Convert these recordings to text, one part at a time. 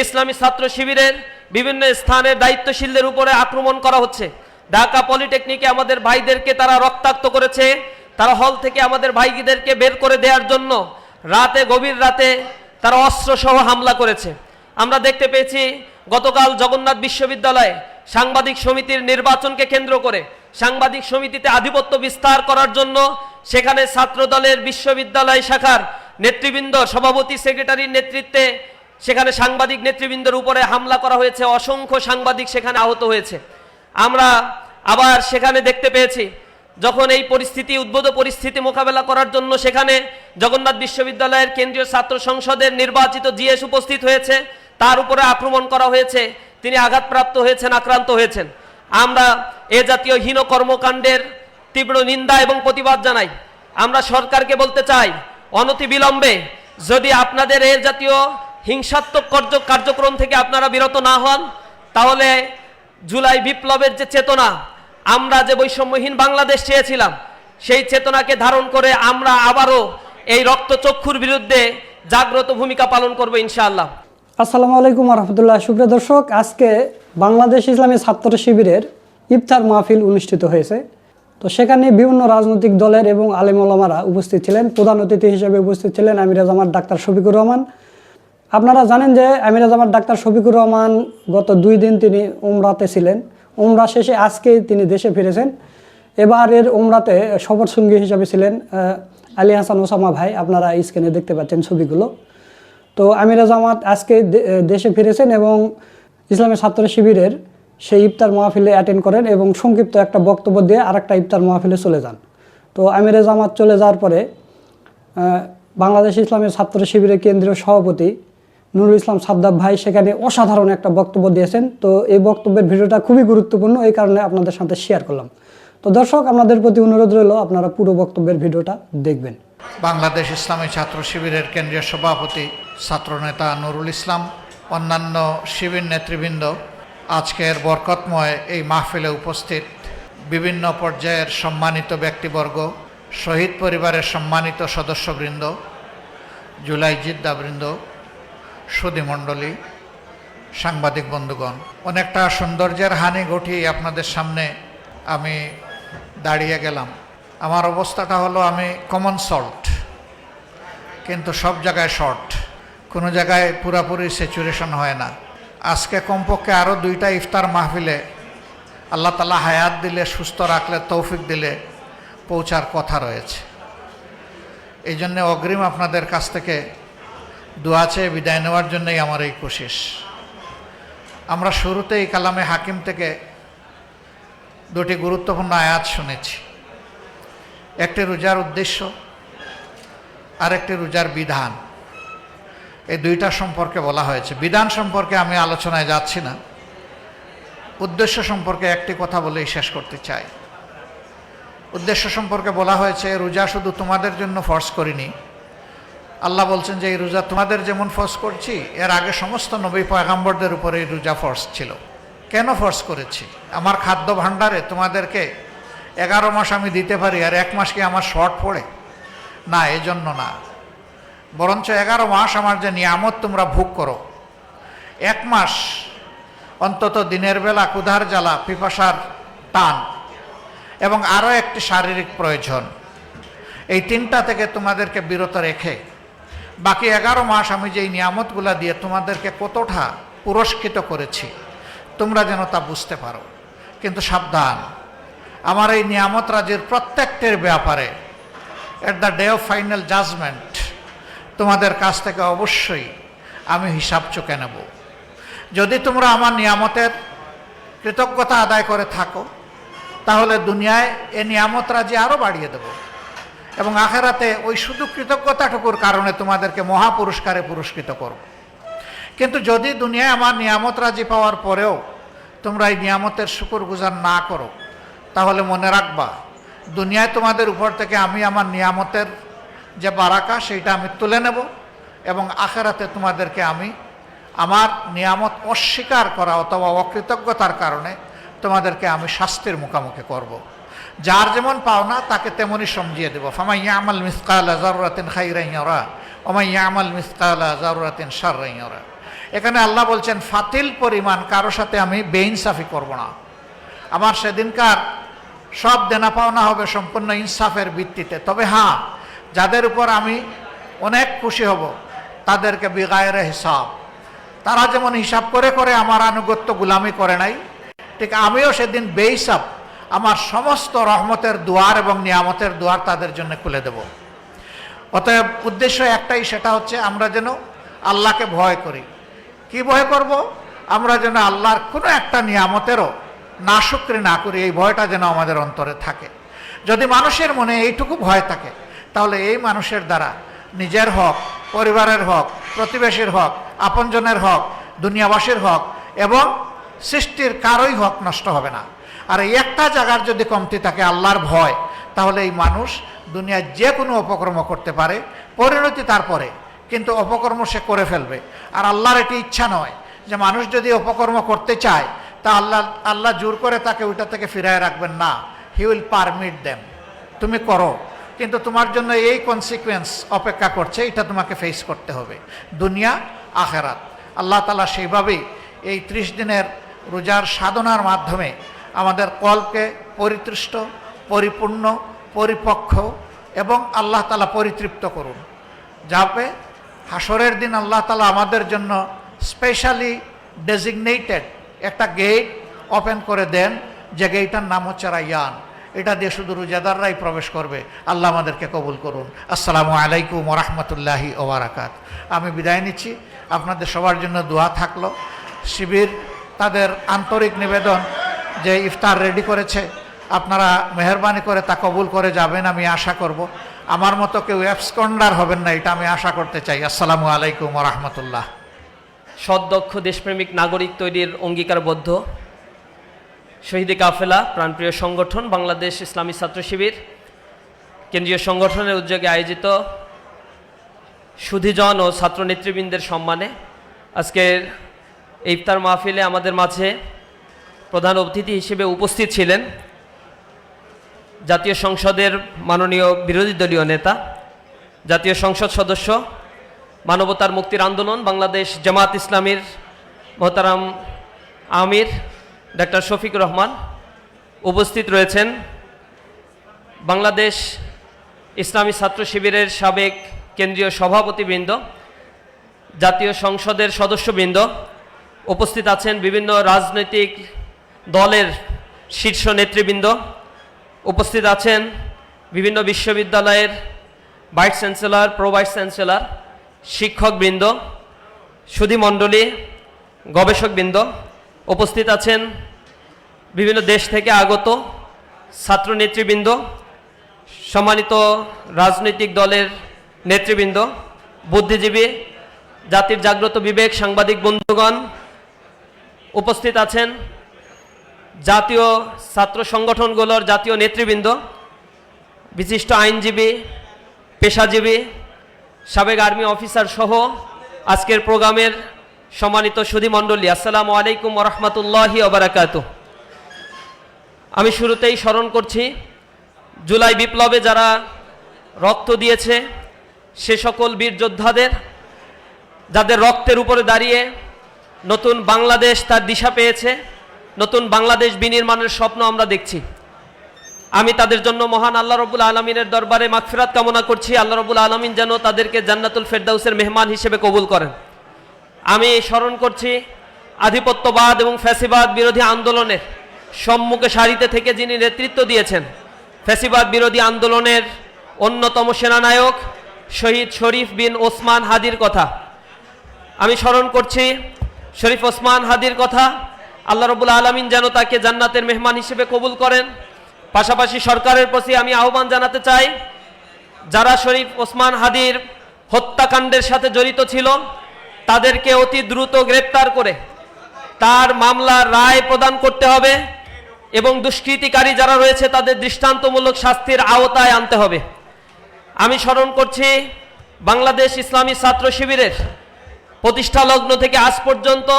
ইসলামী ছাত্র শিবিরের বিভিন্ন স্থানের দায়িত্বশীলদের উপরে আক্রমণ করা হচ্ছে। ঢাকা পলিটেকনিকে আমাদের ভাইদেরকে তারা রক্তাক্ত করেছে। তারা হল থেকে আমাদের ভাইদেরকে বের করে দেওয়ার জন্য গভীর রাতে তারা অস্ত্রসহ হামলা করেছে। আমরা দেখতে পেয়েছি গতকাল জগন্নাথ বিশ্ববিদ্যালয়ে সাংবাদিক সমিতির নির্বাচনকে কেন্দ্র করে সাংবাদিক সমিতিতে আধিপত্য বিস্তার করার জন্য সেখানে ছাত্রদলের বিশ্ববিদ্যালয় শাখার নেতৃবৃন্দ, সভাপতি, সেক্রেটারির নেতৃত্বে সেখানে সাংবাদিক নেতৃবৃন্দের উপরে হামলা করা হয়েছে। অসংখ্য সাংবাদিক সেখানে আহত হয়েছে। আমরা আবার সেখানে দেখতে পেয়েছি যখন এই পরিস্থিতি, উদ্ভূত পরিস্থিতি মোকাবেলা করার জন্য সেখানে জগন্নাথ বিশ্ববিদ্যালয়ের কেন্দ্রীয় ছাত্র সংসদের নির্বাচিত জিএস উপস্থিত হয়েছে, তার উপরে আক্রমণ করা হয়েছে। তিনি আঘাতপ্রাপ্ত হয়েছেন, আক্রান্ত হয়েছেন। আমরা এ জাতীয় হীন কর্মকাণ্ডের তীব্র নিন্দা এবং প্রতিবাদ জানাই। আমরা সরকারকে বলতে চাই, অনতিবিলম্বে যদি আপনাদের এ জাতীয় হিংসাত্মক কার্যক্রম থেকে আপনারা বিরত না হন, তাহলে জুলাই বিপ্লবের যে চেতনা, আমরা যে বৈষম্যহীন বাংলাদেশ চেয়েছিলাম, সেই চেতনাকে ধারণ করে আমরা আবারও এই রক্তচক্ষুর বিরুদ্ধে জাগ্রত ভূমিকা পালন করব ইনশাআল্লাহ। আসসালামু আলাইকুম রহমতুল্লাহ। সুপ্রিয় দর্শক, আজকে বাংলাদেশ ইসলামী ছাত্র শিবিরের ইফতার মাহফিল অনুষ্ঠিত হয়েছে। তো সেখানে বিভিন্ন রাজনৈতিক দলের এবং আলেম ওলামারা উপস্থিত ছিলেন। প্রধান অতিথি হিসেবে উপস্থিত ছিলেন আমিরে জামাত ডাক্তার শফিকুর রহমান। আপনারা জানেন যে আমিরে জামাত ডাক্তার শফিকুর রহমান গত 2 দিন তিনি উমরাতে ছিলেন। উমরা শেষে আজকেই তিনি দেশে ফিরেছেন। এবারের উমরাতে সফর সঙ্গী হিসাবে ছিলেন আলী হাসান ওসামা ভাই। আপনারা স্ক্রিনে দেখতে পাচ্ছেন ছবিগুলো। তো আমিরে জামাত আজকে দেশে ফিরেছেন এবং ইসলামী ছাত্র শিবিরের সেই ইফতার মাহফিলে অ্যাটেন্ড করেন এবং সংক্ষিপ্ত একটা বক্তব্য দিয়ে আরেকটা ইফতার মাহফিলে চলে যান। তো আমিরে জামাত চলে যাওয়ার পরে বাংলাদেশ ইসলামী ছাত্র শিবিরের কেন্দ্রীয় সভাপতি নুরুল ইসলাম সাদ্দাব ভাই সেখানে অসাধারণ একটা বক্তব্য দিয়েছেন। তো এই বক্তব্যের ভিডিওটা খুবই গুরুত্বপূর্ণ, এই কারণে আপনাদের সাথে শেয়ার করলাম। তো দর্শক, আপনাদের প্রতি অনুরোধ রইল আপনারা পুরো বক্তব্যের ভিডিওটা দেখবেন। বাংলাদেশ ইসলামী ছাত্র শিবিরের কেন্দ্রীয় সভাপতি ছাত্রনেতা নুরুল ইসলাম, অন্যান্য শিবির নেতৃবৃন্দ, আজকের বরকতময় এই মাহফিলে উপস্থিত বিভিন্ন পর্যায়ের সম্মানিত ব্যক্তিবর্গ, শহীদ পরিবারের সম্মানিত সদস্যবৃন্দ, জুলাই যোদ্ধাবৃন্দ, সুধীমণ্ডলী, সাংবাদিক বন্ধুগণ, অনেকটা সৌন্দর্যের হানি ঘটিয়ে আপনাদের সামনে আমি দাঁড়িয়ে গেলাম। আমার অবস্থাটা হলো আমি কমন সল্ট, কিন্তু সব জায়গায় শর্ট, কোনো জায়গায় পুরাপুরি স্যাচুরেশন হয় না। আজকে কমপক্ষে আরও 2টা ইফতার মাহফিলে আল্লাহ তাআলা হায়াত দিলে, সুস্থ রাখলে, তৌফিক দিলে পৌঁছার কথা রয়েছে। এই জন্য অগ্রিম আপনাদের কাছ থেকে দোয়া চেয়ে বিদায় নেওয়ার জন্যই আমার এই কোশিশ। আমরা শুরুতেই কালামে হাকিম থেকে 2টি গুরুত্বপূর্ণ আয়াত শুনেছি। একটি রোজার উদ্দেশ্য আর একটি রোজার বিধান। এই 2টা সম্পর্কে বলা হয়েছে। বিধান সম্পর্কে আমি আলোচনায় যাচ্ছি না, উদ্দেশ্য সম্পর্কে একটি কথা বলেই শেষ করতে চাই। উদ্দেশ্য সম্পর্কে বলা হয়েছে, রোজা শুধু তোমাদের জন্য ফরজ করিনি। আল্লাহ বলছেন যে এই রোজা তোমাদের যেমন ফরজ করছি, এর আগে সমস্ত নবী পয়গম্বরদের উপরে এই রোজা ফরজ ছিল। কেন ফরজ করেছি? আমার খাদ্য ভাণ্ডারে তোমাদেরকে 11 মাস আমি দিতে পারি, আর 1 মাস কি আমার শর্ট পড়ে? না, এজন্য না, বরঞ্চ 11 মাস আমার যে নিয়ামত তোমরা ভোগ করো, 1 মাস অন্তত দিনের বেলা ক্ষুধার জ্বালা, পিপাসার টান এবং আরও একটি শারীরিক প্রয়োজন, এই 3টা থেকে তোমাদেরকে বিরত রেখে বাকি 11 মাস আমি যেই নিয়ামতগুলা দিয়ে তোমাদেরকে কতটা পুরস্কৃত করেছি তোমরা যেন তা বুঝতে পারো। কিন্তু সাবধান, আমার এই নিয়ামত রাজির প্রত্যেকটির ব্যাপারে at the day of final judgement তোমাদের কাছ থেকে অবশ্যই আমি হিসাব চুকে নেব। যদি তোমরা আমার নিয়ামতের কৃতজ্ঞতা আদায় করে থাকো, তাহলে দুনিয়ায় এ নিয়ামত রাজি আরও বাড়িয়ে দেব এবং আখেরাতে ওই শুধু কৃতজ্ঞতাটুকুর কারণে তোমাদেরকে মহাপুরস্কারে পুরস্কৃত করব। কিন্তু যদি দুনিয়ায় আমার নিয়ামত রাজি পাওয়ার পরেও তোমরা এই নিয়ামতের শুকরগুজার না করো, তাহলে মনে রাখবা দুনিয়ায় তোমাদের উপর থেকে আমি আমার নিয়ামতের যে বারাকা সেইটা আমি তুলে নেব এবং আখেরাতে তোমাদেরকে আমি আমার নিয়ামত অস্বীকার করা অথবা অকৃতজ্ঞতার কারণে তোমাদেরকে আমি শাস্তির মুখোমুখি করব। যার যেমন পাওনা তাকে তেমনই সমঝিয়ে দেব। ফামান ইয়ামাল মিসকালা যাররাতিন খাইরান ইয়ারা ওয়া মান ইয়ামাল মিসকালা যাররাতিন শাররান ইয়ারা। এখানে আল্লাহ বলছেন ফাতিল পরিমাণ কারো সাথে আমি বেইনসাফি করব না। আমার সেদিনকার সব দেনা পাওনা হবে সম্পূর্ণ ইনসাফের ভিত্তিতে। তবে হ্যাঁ, যাদের উপর আমি অনেক খুশি হব তাদেরকে বিগায়ের হিসাব, তারা যেমন হিসাব করে করে আমার আনুগত্য গুলামি করে নাই, ঠিক আমিও সেদিন বেহিসাব আমার সমস্ত রহমতের দুয়ার এবং নিয়ামতের দুয়ার তাদের জন্য খুলে দেব। অতএব উদ্দেশ্য একটাই, সেটা হচ্ছে আমরা যেন আল্লাহকে ভয় করি। কি ভয় করব? আমরা যেন আল্লাহর কোনো একটা নিয়ামতেরও নাশুকরি না করি, এই ভয়টা যেন আমাদের অন্তরে থাকে। যদি মানুষের মনে এইটুকু ভয় থাকে, তাহলে এই মানুষের দ্বারা নিজের হক, পরিবারের হক, প্রতিবেশীর হক, আপনজনের হক, দুনিয়াবাসীর হক এবং সৃষ্টির কারোই হক নষ্ট হবে না। আর এই একটা জায়গার যদি কমতি থাকে, আল্লাহর ভয়, তাহলে এই মানুষ দুনিয়ায় যে কোনো অপকর্ম করতে পারে, পরিণতি তারপরে, কিন্তু অপকর্ম সে করে ফেলবে। আর আল্লাহর এটি ইচ্ছা নয় যে মানুষ যদি অপকর্ম করতে চায় তা আল্লাহ জোর করে তাকে ওইটা থেকে ফিরায় রাখবেন না। হি উইল পারমিট দেম, তুমি করো, কিন্তু তোমার জন্য এই কনসিকুয়েন্স অপেক্ষা করছে, এটা তোমাকে ফেস করতে হবে, দুনিয়া আখেরাত। আল্লাহ তাআলা সেইভাবেই এই 30 দিনের রোজার সাধনার মাধ্যমে আমাদের কলকে পরিতৃষ্ট, পরিপূর্ণ, পরিপক্ষ এবং আল্লাহ তাআলা পরিতৃপ্ত করুন, যাতে হাসরের দিন আল্লাহ তাআলা আমাদের জন্য স্পেশালি ডেজিগনেটেড একটা গেট ওপেন করে দেন, যে গেটটার নাম হচ্ছে রায়্যান। এটা দিয়ে শুধু রোজাদাররাই প্রবেশ করবে। আল্লাহ আমাদেরকে কবুল করুন। আসসালামু আলাইকুম ওয়া রাহমাতুল্লাহি ওয়া বারাকাতুহু। আমি বিদায় নিচ্ছি, আপনাদের সবার জন্য দোয়া থাকলো। শিবির তাদের আন্তরিক নিবেদন যে ইফতার রেডি করেছে, আপনারা মেহরবানি করে তা কবুল করে যাবেন, আমি আশা করব। আমার মতো কেউ অ্যাবসকন্ডার হবেন না, এটা আমি আশা করতে চাই। আসসালামু আলাইকুম ওয়া রাহমাতুল্লাহ। সদক্ষ দেশপ্রেমিক নাগরিক তৈরির অঙ্গীকারবদ্ধ শহীদে কাফেলা প্রাণপ্রিয় সংগঠন বাংলাদেশ ইসলামী ছাত্র শিবির কেন্দ্রীয় সংগঠনের উদ্যোগে আয়োজিত সুধীজন ও ছাত্র নেতৃবৃন্দের সম্মানে আজকের ইফতার মাহফিলে আমাদের মাঝে প্রধান অতিথি হিসেবে উপস্থিত ছিলেন জাতীয় সংসদের মাননীয় বিরোধী দলীয় নেতা, জাতীয় সংসদ সদস্য, মানবতার মুক্তির আন্দোলন বাংলাদেশ জামাত ইসলামীর মোহতারাম আমির ডাক্তার শফিকুর রহমান। উপস্থিত রয়েছেন বাংলাদেশ ইসলামী ছাত্র শিবিরের সাবেক কেন্দ্রীয় সভাপতিবৃন্দ, জাতীয় সংসদের সদস্যবৃন্দ। উপস্থিত আছেন বিভিন্ন রাজনৈতিক দলের শীর্ষ নেতৃবৃন্দ। উপস্থিত আছেন বিভিন্ন বিশ্ববিদ্যালয়ের vice chancellor, pro vice chancellor, শিক্ষকবৃন্দ, সুধীমণ্ডলী, গবেষকবৃন্দ। উপস্থিত আছেন বিভিন্ন দেশ থেকে আগত ছাত্র নেতৃবৃন্দ, সম্মানিত রাজনৈতিক দলের নেতৃবৃন্দ, বুদ্ধিজীবী, জাতির জাগ্রত বিবেক, সাংবাদিক বন্ধুগণ। উপস্থিত আছেন জাতীয় ছাত্র সংগঠনগুলোর জাতীয় নেতৃবৃন্দ, বিশিষ্ট আইনজীবী, পেশাজীবী, সাবেক আর্মি অফিসার সহ আজকের প্রোগ্রামের সম্মানিত সুধীমণ্ডলী। আসসালামু আলাইকুম ওয়া রাহমাতুল্লাহি ওয়া বারাকাতুহু। আমি শুরুতেই স্মরণ করছি জুলাই বিপ্লবে যারা রক্ত দিয়েছে সে সকল বীর যোদ্ধাদের, যাদের রক্তের উপরে দাঁড়িয়ে নতুন বাংলাদেশ তার দিশা পেয়েছে, নতুন বাংলাদেশ বিনির্মাণের স্বপ্ন আমরা দেখছি। আমি তাদের জন্য মহান আল্লাহ রাব্বুল আলামিনের দরবারে মাগফিরাত কামনা করছি। আল্লাহ রাব্বুল আলামিন যেন তাদেরকে জান্নাতুল ফেরদাউসের মেহমান হিসেবে কবুল করেন। আমি স্মরণ করছি আধিপত্যবাদ এবং ফ্যাসিবাদ বিরোধী আন্দোলনের সম্মুখে সারিতে থেকে যিনি নেতৃত্ব দিয়েছেন, ফ্যাসিবাদ বিরোধী আন্দোলনের অন্যতম সেনানায়ক শহীদ শরীফ বিন ওসমান হাদির কথা। আমি স্মরণ করছি শরীফ ওসমান হাদির কথা। আল্লাহ রাব্বুল আলামিন যেন তাকে জান্নাতের মেহমান হিসেবে কবুল করেন। পাশাপাশি সরকারের প্রতি আমি আহ্বান জানাতে চাই, যারা শরীফ ওসমান হাদির হত্যাকাণ্ডের সাথে জড়িত ছিল তাদেরকে অতি দ্রুত গ্রেপ্তার করে তার মামলার রায় প্রদান করতে হবে এবং দুষ্কৃতিকারী যারা রয়েছে তাদের দৃষ্টান্তমূলক শাস্তির আওতায় আনতে হবে। আমি স্মরণ করছি বাংলাদেশ ইসলামী ছাত্র শিবিরের প্রতিষ্ঠা লগ্ন থেকে আজ পর্যন্ত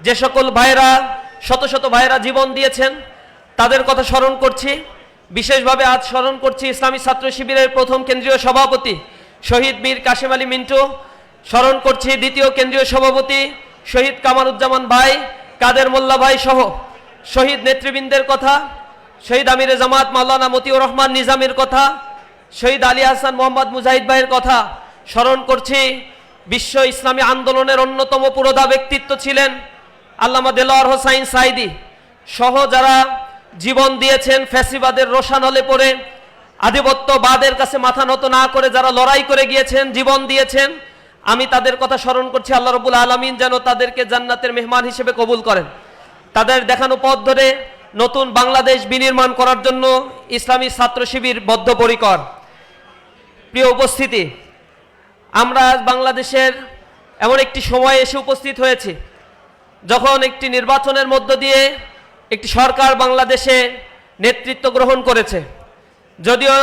যে সকল ভাইরা, শত শত ভাইরা জীবন দিয়েছেন তাদের কথা স্মরণ করছি। বিশেষভাবে আজ স্মরণ করছি ইসলামী ছাত্র শিবিরের প্রথম কেন্দ্রীয় সভাপতি শহীদ বীর কাশেম আলী মিন্টু, স্মরণ করছি দ্বিতীয় কেন্দ্রীয় সভাপতি শহীদ কামারুজ্জামান ভাই, কাদের মোল্লা ভাই সহ শহীদ নেতৃবৃন্দের কথা, শহীদ আমিরে জামাত মাওলানা মতিউর রহমান নিজামীর কথা, শহীদ আলী হাসান মোহাম্মদ মুজাহিদ ভাইয়ের কথা স্মরণ করছি। বিশ্ব ইসলামী আন্দোলনের অন্যতম পুরোধা ব্যক্তিত্ব ছিলেন আল্লামা দেলোয়ার হোসাইন সাইদি সহ যারা জীবন দিয়েছেন, ফ্যাসিবাদের রোষানলে পড়ে আধিপত্যবাদের কাছে মাথা নত না করে যারা লড়াই করে গিয়েছেন, জীবন দিয়েছেন, আমি তাদের কথা স্মরণ করছি। আল্লাহ রাব্বুল আলামিন যেন তাদেরকে জান্নাতের মেহমান হিসেবে কবুল করেন। তাদের দেখানো পথ ধরে নতুন বাংলাদেশ বিনির্মাণ করার জন্য ইসলামী ছাত্র শিবির বদ্ধপরিকর। প্রিয় উপস্থিতি, আমরা আজ বাংলাদেশের এমন একটি সময় এসে উপস্থিত হয়েছি যখন একটি নির্বাচনের মধ্য দিয়ে একটি সরকার বাংলাদেশে নেতৃত্ব গ্রহণ করেছে। যদিও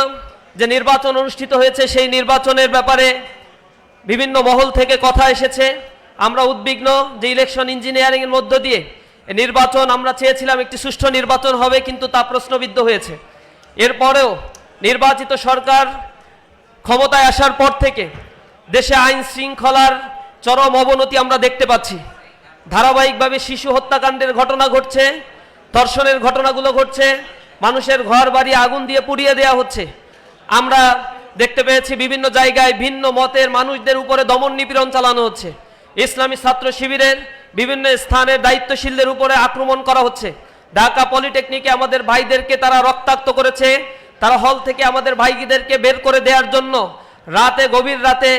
যে নির্বাচন অনুষ্ঠিত হয়েছে সেই নির্বাচনের ব্যাপারে বিভিন্ন মহল থেকে কথা এসেছে। আমরা উদ্বিগ্ন যে ইলেকশন ইঞ্জিনিয়ারিংয়ের মধ্য দিয়ে নির্বাচন, আমরা চেয়েছিলাম একটি সুষ্ঠু নির্বাচন হবে, কিন্তু তা প্রশ্নবিদ্ধ হয়েছে। এরপরেও নির্বাচিত সরকার ক্ষমতায় আসার পর থেকে দেশে আইন শৃঙ্খলার চরম অবনতি আমরা দেখতে পাচ্ছি। ধারাবাহিকভাবে শিশু হত্যাকাণ্ডের ঘটনা ঘটছে, ধর্ষণের ঘটনাগুলো ঘটছে, মানুষের ঘর বাড়ি আগুন দিয়ে পুড়িয়ে দেওয়া হচ্ছে। আমরা দেখতে পেয়েছি বিভিন্ন জায়গায় ভিন্ন মতের মানুষদের উপরে দমন নিপীড়ন চালানো হচ্ছে। ইসলামী ছাত্র শিবিরের বিভিন্ন স্থানের দায়িত্বশীলদের উপরে আক্রমণ করা হচ্ছে। ঢাকা পলিটেকনিকে আমাদের ভাইদেরকে তারা রক্তাক্ত করেছে। তারা হল থেকে আমাদের ভাইদেরকে বের করে দেওয়ার জন্য রাতে, গভীর রাতে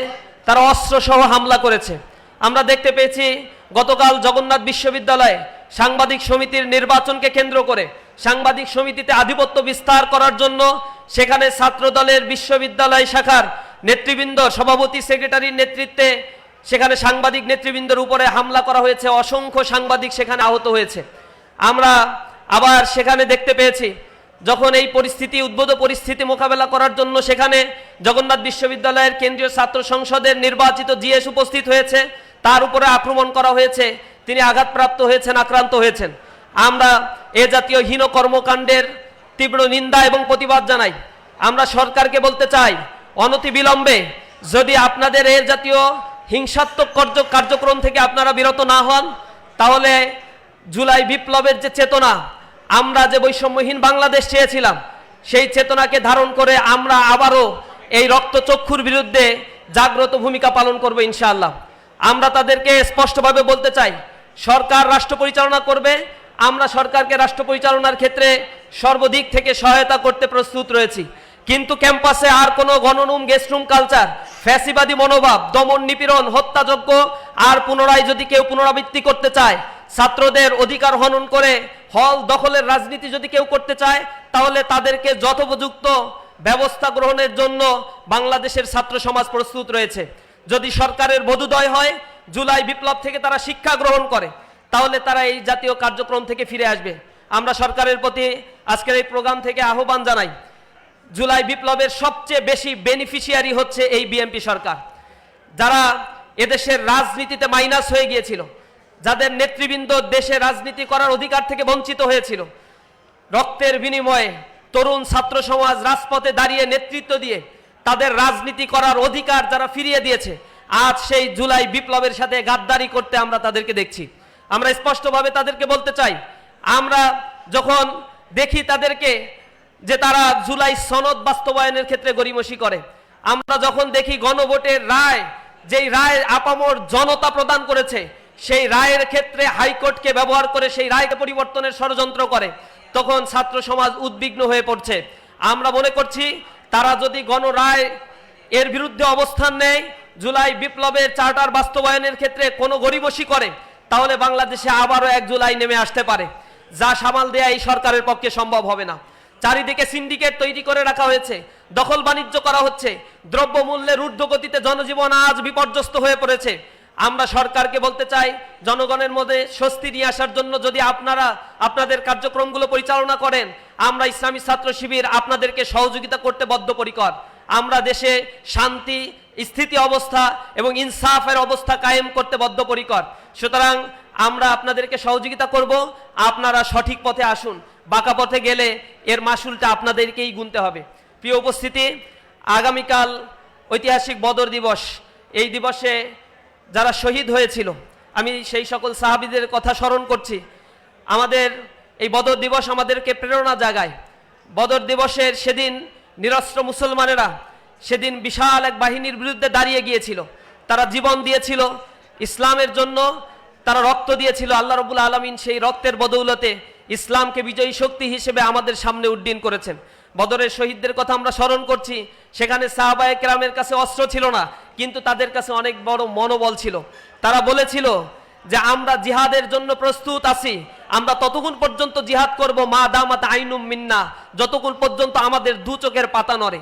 তারা অস্ত্রসহ হামলা করেছে। আমরা দেখতে পেয়েছি গতকাল জগন্নাথ বিশ্ববিদ্যালয়ে সাংবাদিক সমিতির নির্বাচনকে কেন্দ্র করে সাংবাদিক সমিতিতে আধিপত্য বিস্তার করার জন্য সেখানে ছাত্র দলের বিশ্ববিদ্যালয় শাখার নেতৃবৃন্দ, সভাপতি, সেক্রেটারির নেতৃত্বে সেখানে সাংবাদিক নেতৃবৃন্দের উপরে হামলা করা হয়েছে। অসংখ্য সাংবাদিক সেখানে আহত হয়েছে। আমরা আবার সেখানে দেখতে পেয়েছি যখন এই পরিস্থিতি, উদ্ভূত পরিস্থিতি মোকাবেলা করার জন্য সেখানে জগন্নাথ বিশ্ববিদ্যালয়ের কেন্দ্রীয় ছাত্র সংসদের নির্বাচিত জিএস উপস্থিত হয়েছে, তার উপরে আক্রমণ করা হয়েছে। তিনি আঘাতপ্রাপ্ত হয়েছেন, আক্রান্ত হয়েছেন। আমরা এ জাতীয় হীন কর্মকাণ্ডের তীব্র নিন্দা এবং প্রতিবাদ জানাই। আমরা সরকারকে বলতে চাই, অনতিবিলম্বে যদি আপনাদের এ জাতীয় হিংসাত্মক কার্যক্রম থেকে আপনারা বিরত না হন, তাহলে জুলাই বিপ্লবের যে চেতনা, আমরা যে বৈষম্যহীন বাংলাদেশ চেয়েছিলাম, সেই চেতনাকে ধারণ করে আমরা আবারও এই রক্তচক্ষুর বিরুদ্ধে জাগ্রত ভূমিকা পালন করব ইনশাআল্লাহ। আমরা তাদেরকে স্পষ্টভাবে বলতে চাই, সরকার রাষ্ট্র পরিচালনা করবে, আমরা সরকারকে রাষ্ট্র পরিচালনার ক্ষেত্রে সর্বদিক থেকে সহায়তা করতে প্রস্তুত রয়েছি। কিন্তু ক্যাম্পাসে আর কোনো গণরুম, গেস্টরুম কালচার, ফ্যাসিবাদী মনোভাব, দমন নিপীড়ন, হত্যাযজ্ঞ আর পুনরায় যদি কেউ পুনরাবৃত্তি করতে চায়, ছাত্রদের অধিকার হনন করে হল দখলের রাজনীতি যদি কেউ করতে চায়, তাহলে তাদেরকে যথোপযুক্ত ব্যবস্থা গ্রহণের জন্য বাংলাদেশের ছাত্র সমাজ প্রস্তুত রয়েছে। যদি সরকারের বোধোদয় হয়, জুলাই বিপ্লব থেকে তারা শিক্ষা গ্রহণ করে, তাহলে তারা এই জাতীয় কার্যক্রম থেকে ফিরে আসবে। আমরা সরকারের প্রতি আজকের এই প্রোগ্রাম থেকে আহ্বান জানাই, জুলাই বিপ্লবের সবচেয়ে বেশি বেনিফিশিয়ারি হচ্ছে এই বিএনপি সরকার, যারা এদেশের রাজনীতিতে মাইনাস হয়ে গিয়েছিল, যাদের নেতৃবৃন্দ দেশে রাজনীতি করার অধিকার থেকে বঞ্চিত হয়েছিল। রক্তের বিনিময়ে তরুণ ছাত্র সমাজ রাজপথে দাঁড়িয়ে নেতৃত্ব দিয়ে তাদের রাজনীতি করার অধিকার যারা ফিরিয়ে দিয়েছে, আজ সেই জুলাই বিপ্লবের সাথে গাদ্দারি করতে আমরা তাদেরকে দেখছি। আমরা স্পষ্টভাবে তাদেরকে বলতে চাই, আমরা যখন দেখি তাদেরকে যে তারা জুলাই সনদ বাস্তবায়নের ক্ষেত্রে গড়িমসি করে, আমরা যখন দেখি গণভোটের রায়, যেই রায় আপামর জনতা প্রদান করেছে, সেই রায়ের ক্ষেত্রে হাইকোর্টকে ব্যবহার করে সেই রায়কে পরিবর্তনের ষড়যন্ত্র করে, তখন ছাত্র সমাজ উদ্বিগ্ন হয়ে পড়ছে। আমরা মনে করছি তারা যদি গণরায় এর বিরুদ্ধে অবস্থান নেয়, জুলাই বিপ্লবের চার্টার বাস্তবায়নের ক্ষেত্রে কোনো গড়িমসি করে, তাহলে বাংলাদেশে আবারও 1 জুলাই নেমে আসতে পারে, যা সামাল দেয়া এই সরকারের পক্ষে সম্ভব হবে না। চারিদিকে সিন্ডিকেট তৈরি করে রাখা হয়েছে, দখল বাণিজ্য করা হচ্ছে, দ্রব্যমূল্যের ঊর্ধ্বগতিতে জনজীবন আজ বিপর্যস্ত হয়ে পড়েছে। আমরা সরকারকে বলতে চাই, জনগণের মধ্যে স্বস্তি নিয়ে আসার জন্য যদি আপনারা আপনাদের কার্যক্রমগুলো পরিচালনা করেন, আমরা ইসলামী ছাত্র শিবির আপনাদেরকে সহযোগিতা করতে বদ্ধপরিকর। আমরা দেশে শান্তি, স্থিতি অবস্থা এবং ইনসাফের অবস্থা কায়েম করতে বদ্ধপরিকর। সুতরাং আমরা আপনাদেরকে সহযোগিতা করব, আপনারা সঠিক পথে আসুন। বাঁকা পথে গেলে এর মাসুলটা আপনাদেরকেই গুনতে হবে। প্রিয় উপস্থিতি, আগামীকাল ঐতিহাসিক বদর দিবস। এই দিবসে যারা শহীদ হয়েছিল, আমি সেই সকল সাহাবীদের কথা স্মরণ করছি। আমাদের এই বদর দিবস আমাদেরকে প্রেরণা জাগায়। বদর দিবসের সেদিন নিরস্ত্র মুসলমানেরা সেদিন বিশাল এক বাহিনীর বিরুদ্ধে দাঁড়িয়ে গিয়েছিল। তারা জীবন দিয়েছিল ইসলামের জন্য, তারা রক্ত দিয়েছিল। আল্লাহ রাব্বুল আলামিন সেই রক্তের বদৌলতে ইসলামকে বিজয়ী শক্তি হিসেবে আমাদের সামনে উড্ডীন করেছেন। বদরের শহীদদের কথা আমরা স্মরণ করছি। সেখানে সাহাবায়ে কেরামের কাছে অস্ত্র ছিল না, কিন্তু তাদের কাছে অনেক বড় মনোবল ছিল। তারা বলেছিল যে আমরা জিহাদের জন্য প্রস্তুত আছি, আমরা ততক্ষণ পর্যন্ত জিহাদ করব মা দামাত আইনুম মিন্না, যতক্ষণ পর্যন্ত আমাদের দু চোখের পাতা নড়ে।